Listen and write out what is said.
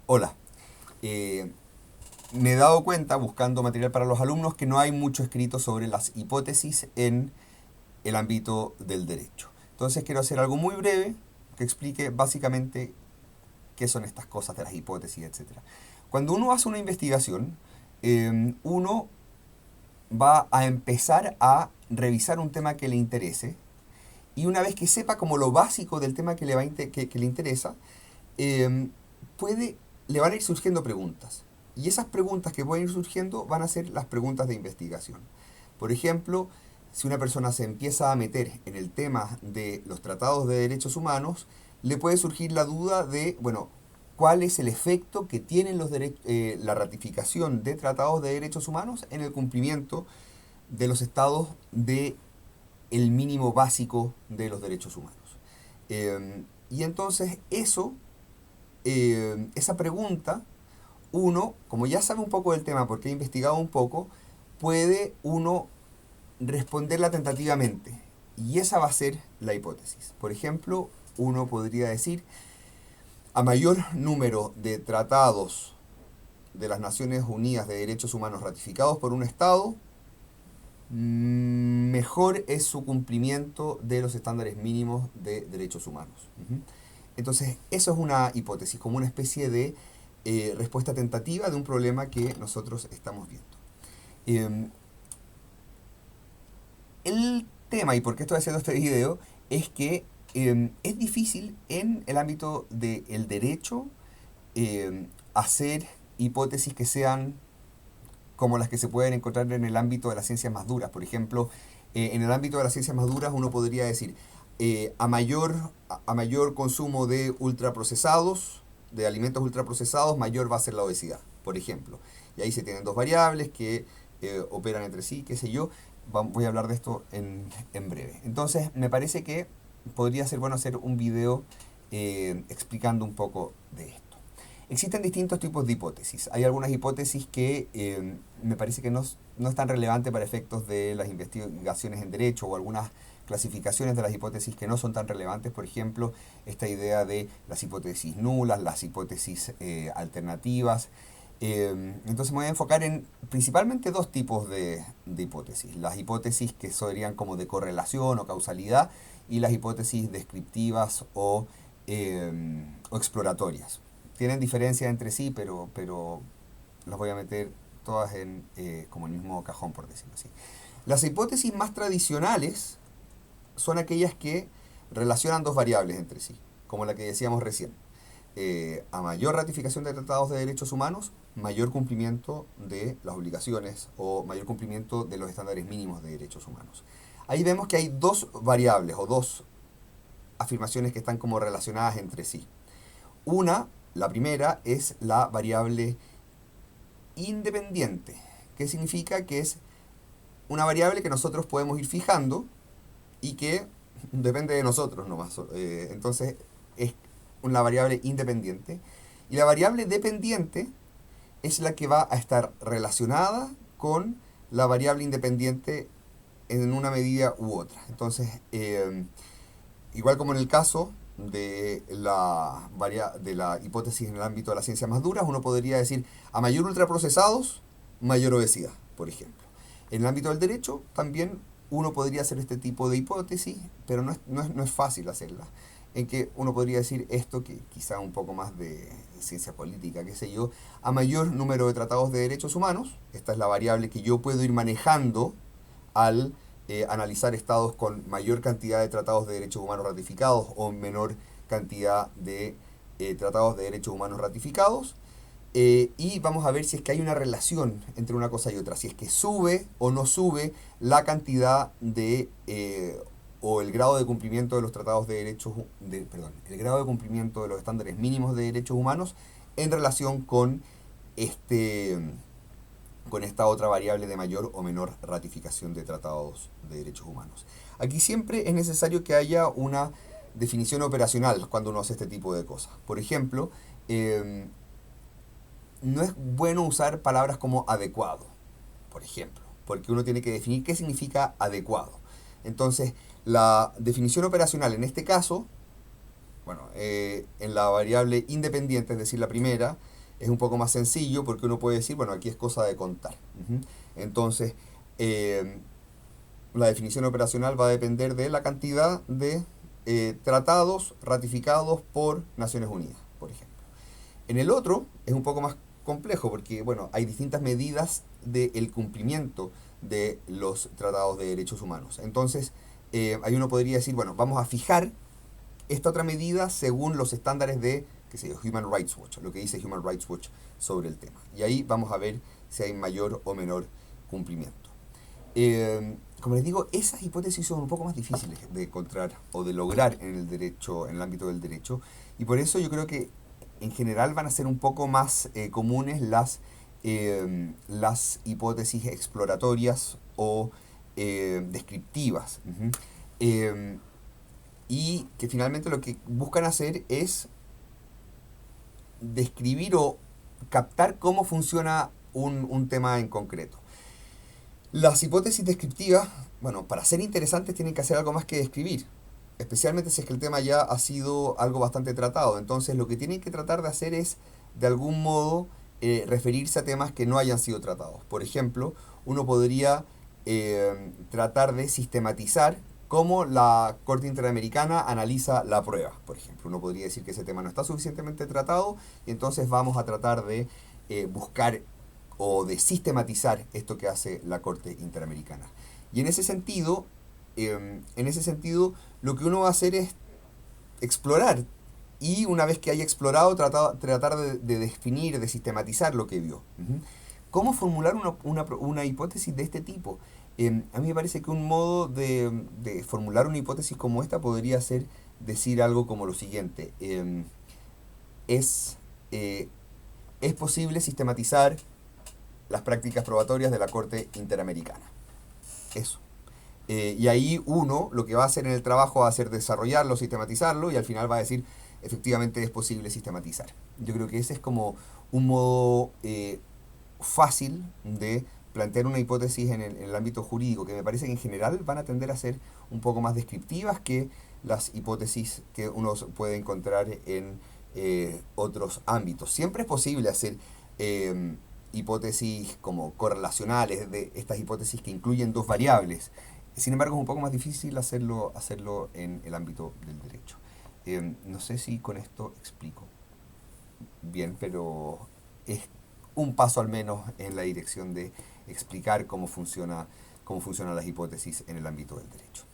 Hola. Eh, Me he dado cuenta, buscando material para los alumnos, que no hay mucho escrito sobre las hipótesis en el ámbito del derecho. Entonces quiero hacer algo muy breve que explique básicamente qué son estas cosas de las hipótesis, etcétera. Cuando uno hace una investigación, uno va a empezar a revisar un tema que le interese y una vez que sepa como lo básico del tema que que le interesa, eh, puede, le van a ir surgiendo preguntas. Y esas preguntas que pueden ir surgiendo van a ser las preguntas de investigación. Por ejemplo, si una persona se empieza a meter en el tema de los tratados de derechos humanos, le puede surgir la duda de, bueno, cuál es el efecto que tienen la ratificación de tratados de derechos humanos en el cumplimiento de los estados de el mínimo básico de los derechos humanos. Y entonces esa pregunta, uno, como ya sabe un poco del tema porque ha investigado un poco, puede uno responderla tentativamente. Y esa va a ser la hipótesis. Por ejemplo, uno podría decir, a mayor número de tratados de las Naciones Unidas de Derechos Humanos ratificados por un Estado, mejor es su cumplimiento de los estándares mínimos de derechos humanos. Entonces, eso es una hipótesis, como una especie de respuesta tentativa de un problema que nosotros estamos viendo. Eh, el tema, y por qué estoy haciendo este video, es que es difícil en el ámbito del derecho hacer hipótesis que sean como las que se pueden encontrar en el ámbito de las ciencias más duras. Por ejemplo, en el ámbito de las ciencias más duras uno podría decir, a mayor consumo de ultraprocesados, de alimentos ultraprocesados, mayor va a ser la obesidad, por ejemplo. Y ahí se tienen dos variables que operan entre sí, qué sé yo. Voy a hablar de esto en breve. Entonces, me parece que podría ser bueno hacer un video explicando un poco de esto. Existen distintos tipos de hipótesis. Hay algunas hipótesis que me parece que no es tan relevante para efectos de las investigaciones en derecho o algunas clasificaciones de las hipótesis que no son tan relevantes. Por ejemplo, esta idea de las hipótesis nulas, las hipótesis alternativas. Entonces me voy a enfocar en principalmente dos tipos de hipótesis. Las hipótesis que serían como de correlación o causalidad y las hipótesis descriptivas o exploratorias. Tienen diferencias entre sí, pero las voy a meter todas en como el mismo cajón, por decirlo así. Las hipótesis más tradicionales son aquellas que relacionan dos variables entre sí, como la que decíamos recién. A mayor ratificación de tratados de derechos humanos, mayor cumplimiento de las obligaciones o mayor cumplimiento de los estándares mínimos de derechos humanos. Ahí vemos que hay dos variables o dos afirmaciones que están como relacionadas entre sí. Una, la primera, es la variable independiente, que significa que es una variable que nosotros podemos ir fijando y que depende de nosotros nomás. Entonces es una variable independiente. Y la variable dependiente es la que va a estar relacionada con la variable independiente en una medida u otra. Entonces, igual como en el caso de la hipótesis en el ámbito de las ciencias más duras, uno podría decir, a mayor ultraprocesados, mayor obesidad, por ejemplo. En el ámbito del derecho, también uno podría hacer este tipo de hipótesis, pero no es fácil hacerla. En que uno podría decir esto, que quizá un poco más de ciencia política, qué sé yo, a mayor número de tratados de derechos humanos, esta es la variable que yo puedo ir manejando al analizar estados con mayor cantidad de tratados de derechos humanos ratificados o menor cantidad de tratados de derechos humanos ratificados. Y vamos a ver si es que hay una relación entre una cosa y otra, si es que sube o no sube la cantidad de o el grado de cumplimiento de los tratados de derechos perdón, el grado de cumplimiento de los estándares mínimos de derechos humanos en relación este con esta otra variable de mayor o menor ratificación de tratados de derechos humanos. Aquí siempre es necesario que haya una definición operacional cuando uno hace este tipo de cosas. Por ejemplo, no es bueno usar palabras como adecuado, por ejemplo, porque uno tiene que definir qué significa adecuado. Entonces, la definición operacional en este caso, bueno, en la variable independiente, es decir, la primera, es un poco más sencillo porque uno puede decir, bueno, aquí es cosa de contar. Ujú. Entonces, eh, la definición operacional va a depender de la cantidad de tratados ratificados por Naciones Unidas, por ejemplo. En el otro es un poco más complejo porque, bueno, hay distintas medidas del cumplimiento de los tratados de derechos humanos. Entonces, ahí uno podría decir, bueno, vamos a fijar esta otra medida según los estándares de, qué sé yo, Human Rights Watch, lo que dice Human Rights Watch sobre el tema. Y ahí vamos a ver si hay mayor o menor cumplimiento. Como les digo, esas hipótesis son un poco más difíciles de encontrar o de lograr en el derecho, en el ámbito del derecho, y por eso yo creo que en general van a ser un poco más comunes las hipótesis exploratorias o descriptivas. Ujú. Eh, y que finalmente lo que buscan hacer es describir o captar cómo funciona un tema en concreto. Las hipótesis descriptivas, bueno, para ser interesantes tienen que hacer algo más que describir, especialmente si es que el tema ya ha sido algo bastante tratado. Entonces lo que tienen que tratar de hacer es, de algún modo, referirse a temas que no hayan sido tratados. Por ejemplo, uno podría tratar de sistematizar cómo la Corte Interamericana analiza la prueba. Por ejemplo, uno podría decir que ese tema no está suficientemente tratado y entonces vamos a tratar de buscar o de sistematizar esto que hace la Corte Interamericana. Y en ese sentido, lo que uno va a hacer es explorar y una vez que haya explorado, tratar de definir, de sistematizar lo que vio. Uh-huh. ¿Cómo formular una hipótesis de este tipo? A mí me parece que un modo de formular una hipótesis como esta podría ser decir algo como lo siguiente. Es, eh, es posible sistematizar las prácticas probatorias de la Corte Interamericana. Eso. Y ahí uno lo que va a hacer en el trabajo va a ser desarrollarlo, sistematizarlo y al final va a decir, efectivamente es posible sistematizar. Yo creo que ese es como un modo fácil de plantear una hipótesis en el ámbito jurídico, que me parece que en general van a tender a ser un poco más descriptivas que las hipótesis que uno puede encontrar en otros ámbitos. Siempre es posible hacer hipótesis como correlacionales, de estas hipótesis que incluyen dos variables. Sin embargo, es un poco más difícil hacerlo en el ámbito del derecho. No sé si con esto explico bien, pero es un paso al menos en la dirección de explicar cómo funcionan las hipótesis en el ámbito del derecho.